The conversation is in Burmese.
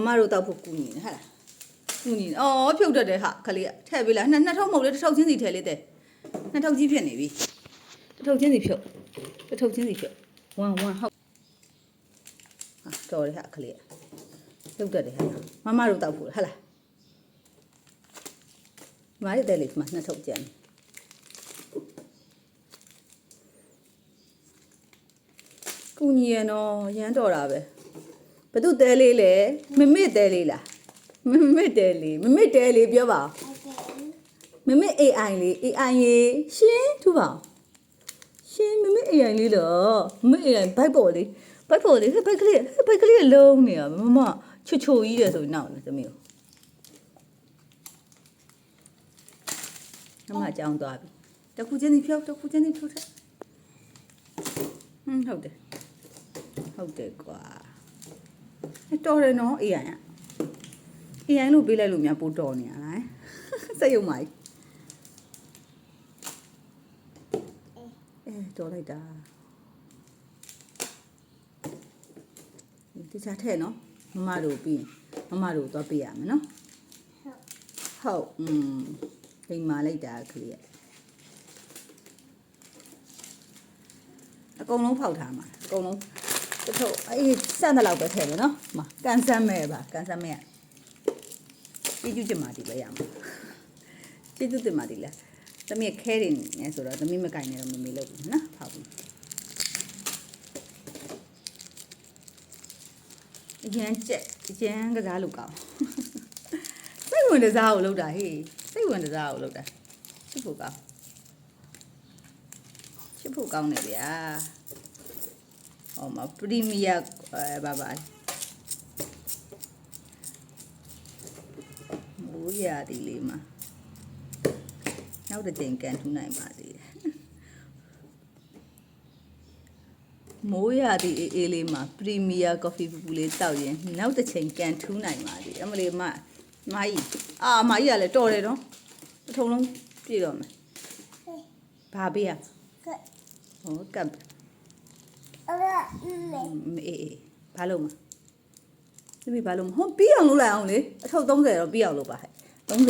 မတို့တောက်ဖို့ကူညီနေဟာလားကူညီအော်ဖြုတ်တတ်တယ်ဟာခလေးကထည့်ပေးလားနှစ်ထုပ်မဟုတ်လေတစ်ထုပ်ချင်းစီထည့်လေးတဲ့နှစ်ထုပ်ကြီးဖြစ်နေပြီတစ်ထုပ်ချင်းစီဖြုတ်တစ်ထုပ်ချင်းစီဖြုတ်ဝမ်ဟုတ်ဟာတော်တယ်ဟာခလေးကဖြုတ်တတ်တယ်ဟာမတို့တောက်ဖို့ဟာလားမားရတဲ့လေးမှာနှစ်ထုပ်ကျန်ကူညီရနော်ရမ်းတော်တာပဲဘသူတဲလေးလဲမမစ်တဲလေးလားမမစ်တဲလေးပြောပါမမစ် AI လေး AI ရေရှင်းထူပါရှင်းမမစ် AI လေးတော့မမစ် AI ဘိုက်ပေါ်လေးဟဲ့ဘိုက်ကလေးလုံးနေရမချိုကြီးတယ်ဆိုရင်နောက်တယ်သမီးကိုအကြောင်းသွားပြီတခုချင်းစီဖြုတ်တဲ့ဟုတ်တယ်ကွာတော်တယ်နော် AI လို့ပေးလိုက်လို့များပို့တော်နေရလားစက်ရုံမိုက်တော်လိုက်တာဒီစားထဲနော်မတို့ပြီးမတို့သွားပေးရမယ်နော်ဟုတ်လိမ္မာလိုက်တာခလေးအကုန်လုံးဖောက်ထားမှာအကုန်လုံးတချို့စမ်းတဲ့လောက်ပဲထည့်မယ်နော်မကန်ဆမ်းမဲ့ကျေးဇူးတင်ပါတယ်ပဲရမှာကျေးဇူးတင်ပါတယ်လားသမီးခဲတယ်နေဆိုတော့သမီးမကင်နေတော့မမေလုပ်ဘူးနော်ဖောက်ဘူးအကျန်းကစားလို့ကောင်းစိတ်ဝင်တစားကိုလုပ်တာဟေးစိတ်ဝင်တစားကိုလုပ်တာချစ်ဖို့ကောင်းနေဗျာဟောမှာပရီမီယာဘာမိုးရသည်လေးမှာနောက်တစ်ချိန်ကန်ထူးနိုင်ပါသေးတယ်မိုးရသည်အေးလေးမှာပရီမီယာကော်ဖီပူလေးတောက်ရင်နောက်တစ်ချိန်ကန်ထူးနိုင်ပါသေးတယ်အမလေးမကြီးမကြီးကလည်းတော်တယ်နော်တစ်ထုံလုံးပြည့်တော့မယ်ဘာပေးရဟောကပ်ဘာလို့မသမီးဘာလို့ဟောပြီးအောင်လုပ်လိုက်အောင်လေအထုပ်30တော့ပြီးအောင်လုပ်ပါဟဲ့